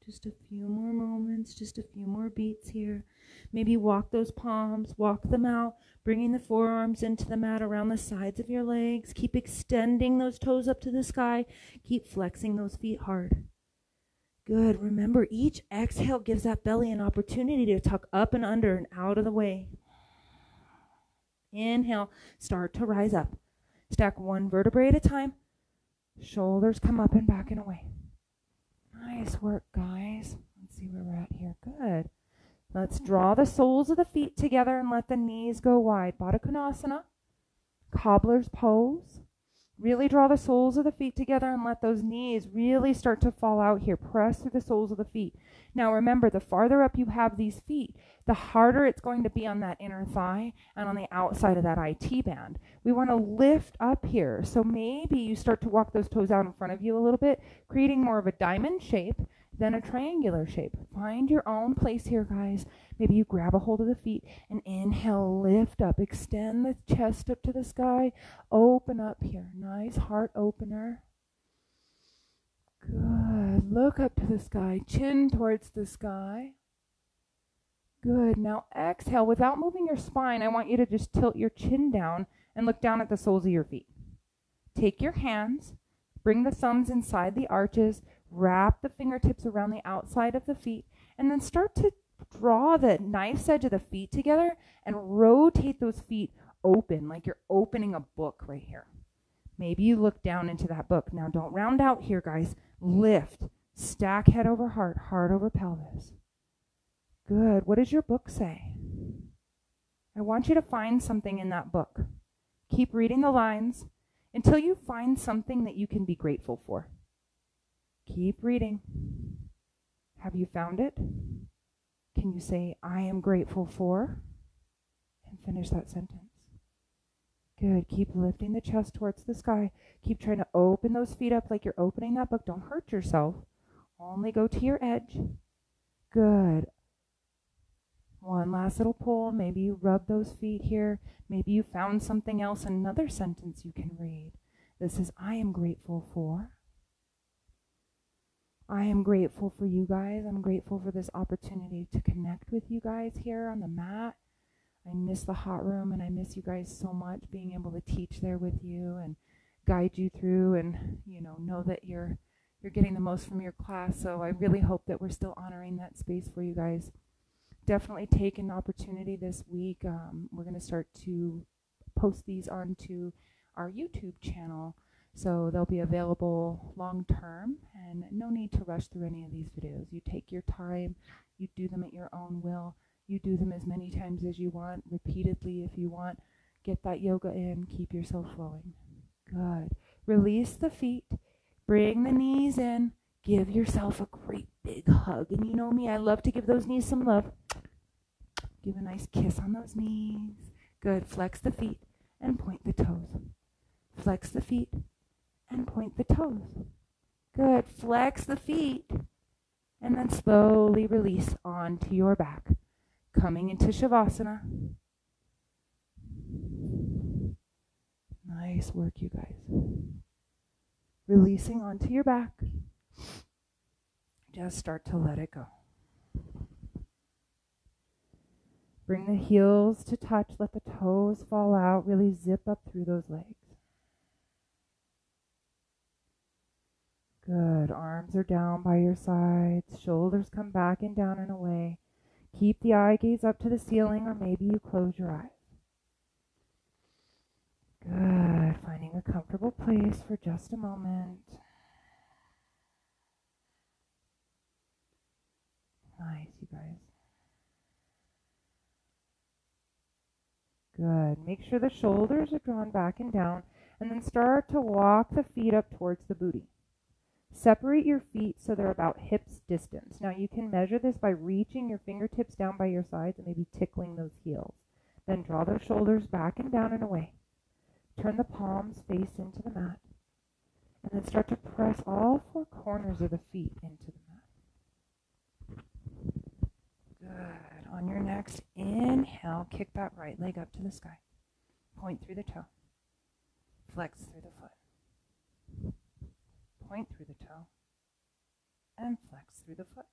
Just a few more moments, just a few more beats here. Maybe walk those palms, walk them out, bringing the forearms into the mat around the sides of your legs. Keep extending those toes up to the sky. Keep flexing those feet hard. Good. Remember, each exhale gives that belly an opportunity to tuck up and under and out of the way. Inhale, start to rise up. Stack one vertebrae at a time. Shoulders come up and back and away. Nice work, guys. Let's see where we're at here. Good. Let's draw the soles of the feet together and let the knees go wide. Baddha Konasana. Cobbler's pose. Really draw the soles of the feet together and let those knees really start to fall out here. Press through the soles of the feet. Now remember, the farther up you have these feet, the harder it's going to be on that inner thigh and on the outside of that IT band. We want to lift up here. So maybe you start to walk those toes out in front of you a little bit, creating more of a diamond shape than a triangular shape. Find your own place here, guys. Maybe you grab a hold of the feet and inhale, lift up, extend the chest up to the sky, open up here. Nice heart opener. Good. Look up to the sky, chin towards the sky. Good. Now exhale. Without moving your spine, I want you to just tilt your chin down and look down at the soles of your feet. Take your hands, bring the thumbs inside the arches, wrap the fingertips around the outside of the feet, and then start to draw the knife's edge of the feet together and rotate those feet open, like you're opening a book right here. Maybe you look down into that book. Now don't round out here, guys. Lift. Stack head over heart, heart over pelvis. Good. What does your book say? I want you to find something in that book. Keep reading the lines until you find something that you can be grateful for. Keep reading. Have you found it? Can you say, I am grateful for? And finish that sentence. Good. Keep lifting the chest towards the sky. Keep trying to open those feet up like you're opening that book. Don't hurt yourself. Only go to your edge. Good. One last little pull. Maybe you rub those feet here. Maybe you found something else, another sentence you can read. This is, I am grateful for. I am grateful for you guys. I'm grateful for this opportunity to connect with you guys here on the mat. I miss the hot room, and I miss you guys so much, being able to teach there with you and guide you through and, know that you're getting the most from your class. So I really hope that we're still honoring that space for you guys. Definitely take an opportunity this week. We're going to start to post these onto our YouTube channel. So they'll be available long term, and no need to rush through any of these videos. You take your time, you do them at your own will. You do them as many times as you want, repeatedly if you want. Get that yoga in, keep yourself flowing. Good. Release the feet, bring the knees in, give yourself a great big hug. And you know me, I love to give those knees some love. Give a nice kiss on those knees. Good. Flex the feet and point the toes. Flex the feet and point the toes. Good. Flex the feet and then slowly release onto your back. Coming into Shavasana. Nice work, you guys. Releasing onto your back. Just start to let it go. Bring the heels to touch. Let the toes fall out. Really zip up through those legs. Good. Arms are down by your sides. Shoulders come back and down and away. Keep the eye gaze up to the ceiling, or maybe you close your eyes. Good. Finding a comfortable place for just a moment. Nice, you guys. Good. Make sure the shoulders are drawn back and down, and then start to walk the feet up towards the booty. Separate your feet so they're about hips distance. Now you can measure this by reaching your fingertips down by your sides and maybe tickling those heels. Then draw those shoulders back and down and away. Turn the palms face into the mat. And then start to press all four corners of the feet into the mat. Good. On your next inhale, kick that right leg up to the sky. Point through the toe. Flex through the foot. Point through the toe. And flex through the foot.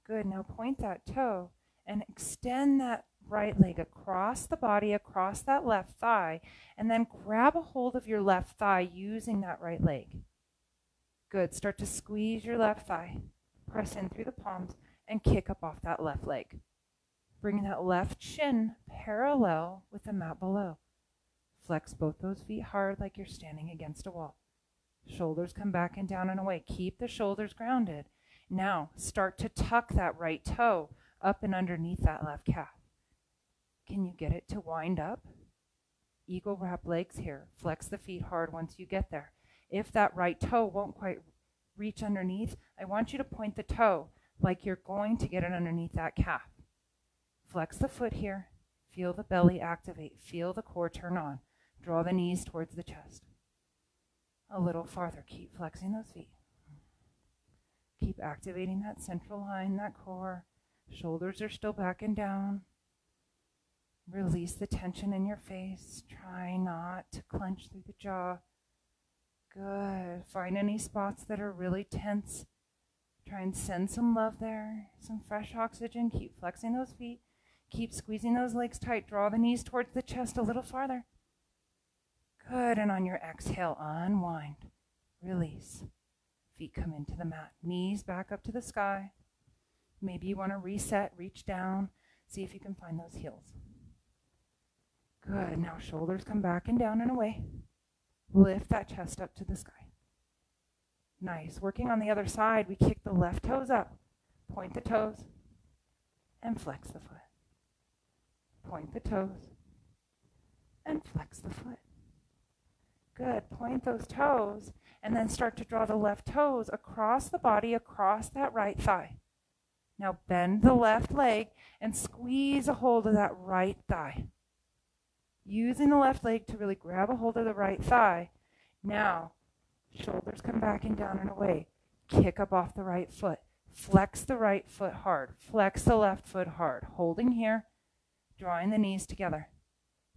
Good. Now point that toe and extend that right leg across the body, across that left thigh, and then grab a hold of your left thigh using that right leg. Good. Start to squeeze your left thigh. Press in through the palms and kick up off that left leg. Bring that left shin parallel with the mat below. Flex both those feet hard like you're standing against a wall. Shoulders come back and down and away. Keep the shoulders grounded. Now start to tuck that right toe up and underneath that left calf. Can you get it to wind up? Eagle wrap legs here. Flex the feet hard once you get there. If that right toe won't quite reach underneath, I want you to point the toe like you're going to get it underneath that calf. Flex the foot here. Feel the belly activate. Feel the core turn on. Draw the knees towards the chest. A little farther. Keep flexing those feet. Keep activating that central line, that core. Shoulders are still back and down. Release the tension in your face. Try not to clench through the jaw. Good. Find any spots that are really tense. Try and send some love there, some fresh oxygen. Keep flexing those feet. Keep squeezing those legs tight. Draw the knees towards the chest a little farther. Good. And on your exhale, unwind. Release. Feet come into the mat. Knees back up to the sky. Maybe you want to reset, reach down. See if you can find those heels. Good. Now shoulders come back and down and away. Lift that chest up to the sky. Nice. Working on the other side, we kick the left toes up. Point the toes and flex the foot. Point the toes and flex the foot. Good. Point those toes and then start to draw the left toes across the body, across that right thigh. Now bend the left leg and squeeze a hold of that right thigh. Using the left leg to really grab a hold of the right thigh. Now, shoulders come back and down and away. Kick up off the right foot. Flex the right foot hard. Flex the left foot hard. Holding here, drawing the knees together.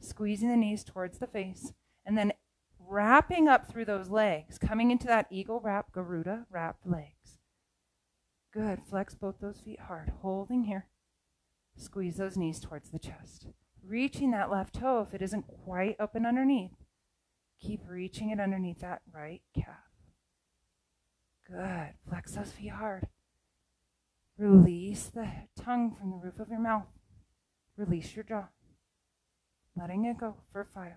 Squeezing the knees towards the face. And then wrapping up through those legs. Coming into that eagle wrap, Garuda wrapped legs. Good. Flex both those feet hard. Holding here. Squeeze those knees towards the chest. Reaching that left toe if it isn't quite open underneath. Keep reaching it underneath that right calf. Good. Flex those feet hard. Release the tongue from the roof of your mouth. Release your jaw. Letting it go for 5.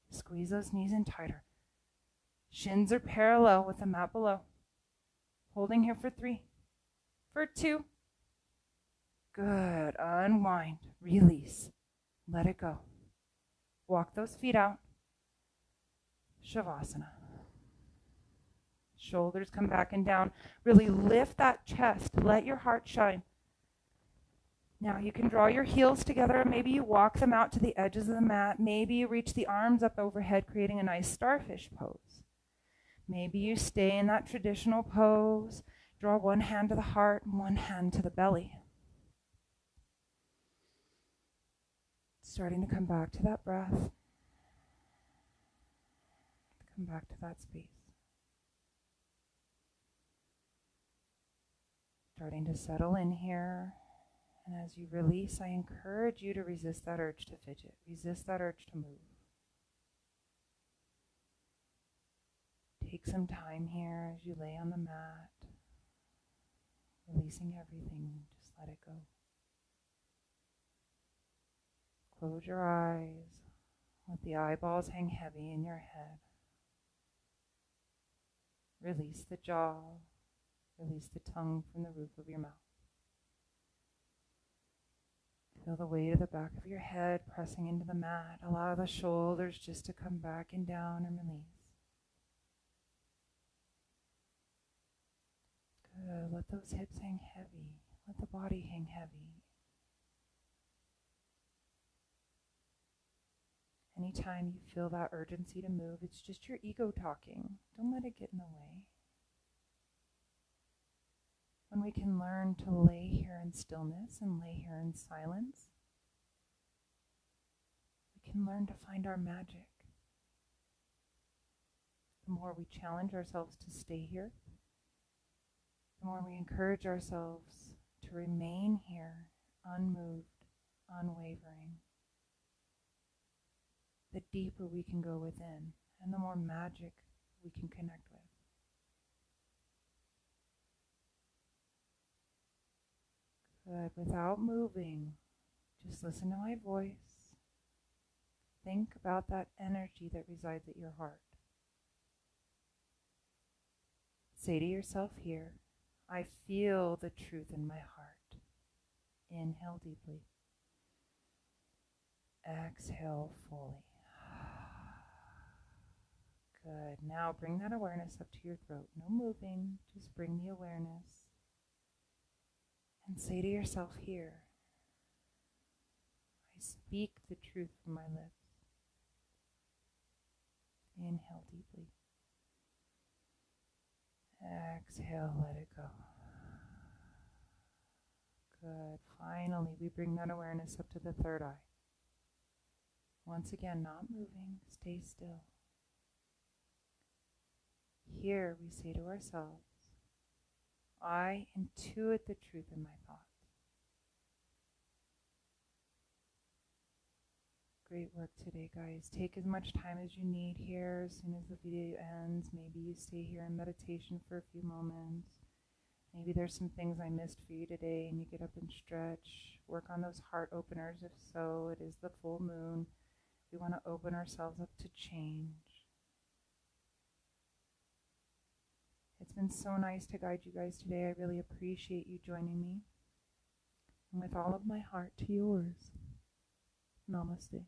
Squeeze those knees in tighter. Shins are parallel with the mat below. Holding here for 3. For 2. Good. Unwind. Release. Let it go. Walk those feet out. Shavasana. Shoulders come back and down. Really lift that chest. Let your heart shine. Now you can draw your heels together. Maybe you walk them out to the edges of the mat. Maybe you reach the arms up overhead, creating a nice starfish pose. Maybe you stay in that traditional pose. Draw one hand to the heart and one hand to the belly. Starting to come back to that breath. Come back to that space. Starting to settle in here And as you release, I encourage you to resist that urge to fidget, resist that urge to move. Take some time here as you lay on the mat, releasing everything, just let it go. Close your eyes, let the eyeballs hang heavy in your head. Release the jaw, release the tongue from the roof of your mouth. Feel the weight of the back of your head pressing into the mat. Allow the shoulders just to come back and down and release. Good. Let those hips hang heavy. Let the body hang heavy. Anytime you feel that urgency to move, it's just your ego talking. Don't let it get in the way. When we can learn to lay here in stillness and lay here in silence, we can learn to find our magic. The more we challenge ourselves to stay here, the more we encourage ourselves to remain here, unmoved, unwavering, the deeper we can go within, and the more magic we can connect with. Good. Without moving, just listen to my voice. Think about that energy that resides at your heart. Say to yourself here, I feel the truth in my heart. Inhale deeply. Exhale fully. Good. Now bring that awareness up to your throat. No moving, just bring the awareness. And say to yourself here, I speak the truth from my lips. Inhale deeply. Exhale, let it go. Good. Finally, we bring that awareness up to the third eye. Once again, not moving, stay still. Here we say to ourselves, I intuit the truth in my thoughts. Great work today, guys. Take as much time as you need here. As soon as the video ends, maybe you stay here in meditation for a few moments. Maybe there's some things I missed for you today and you get up and stretch. Work on those heart openers. If so, it is the full moon. We want to open ourselves up to change. It's been so nice to guide you guys today. I really appreciate you joining me. And with all of my heart to yours, namaste.